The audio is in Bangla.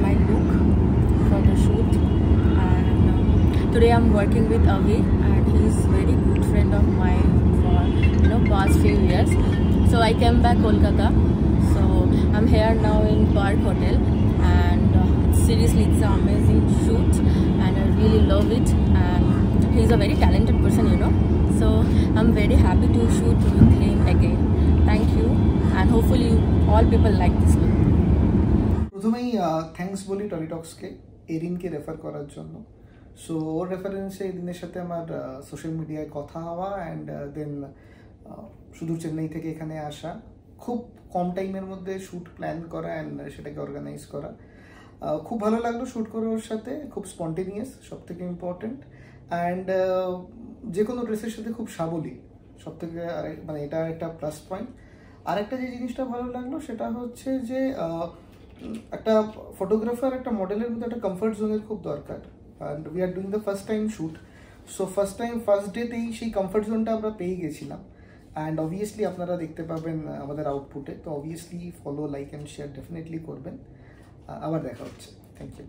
my look for the shoot. And today I'm working with Avi, and he's very good friend of mine for past few years. So I came back Kolkata, so I'm here now in Park Hotel, and seriously it's an amazing shoot and I really love it, and he's a very talented person, so I'm very happy to shoot with him again. Thank you, and hopefully all people like this look. প্রথমেই থ্যাঙ্কস বলি টলিটক্সকে এরিনকে রেফার করার জন্য। সো ওর রেফারেন্সে এরিনের সাথে আমার সোশ্যাল মিডিয়ায় কথা হওয়া, অ্যান্ড দেন সুদূর চেন্নাই থেকে এখানে আসা, খুব কম টাইমের মধ্যে শ্যুট প্ল্যান করা অ্যান্ড সেটাকে অর্গানাইজ করা। খুব ভালো লাগলো শ্যুট করে ওর সাথে, খুব স্পন্টেনিয়াস, সব থেকে ইম্পর্টেন্ট, অ্যান্ড যে কোনো ড্রেসের সাথে খুব সাবলীল, সব থেকে মানে এটা একটা প্লাস পয়েন্ট। আরেকটা যে জিনিসটা ভালো লাগলো সেটা হচ্ছে যে একটা ফটোগ্রাফার একটা মডেলের মধ্যে একটা কমফর্ট জোনের খুব দরকার, and we are doing the first time shoot. So first ডেতেই সেই কমফর্ট জোনটা আমরা পেয়ে গেছিলাম, অ্যান্ড অবভিয়াসলি আপনারা দেখতে পাবেন আমাদের আউটপুটে। তো obviously follow, like and share definitely করবেন। আবার দেখা হচ্ছে। Thank you.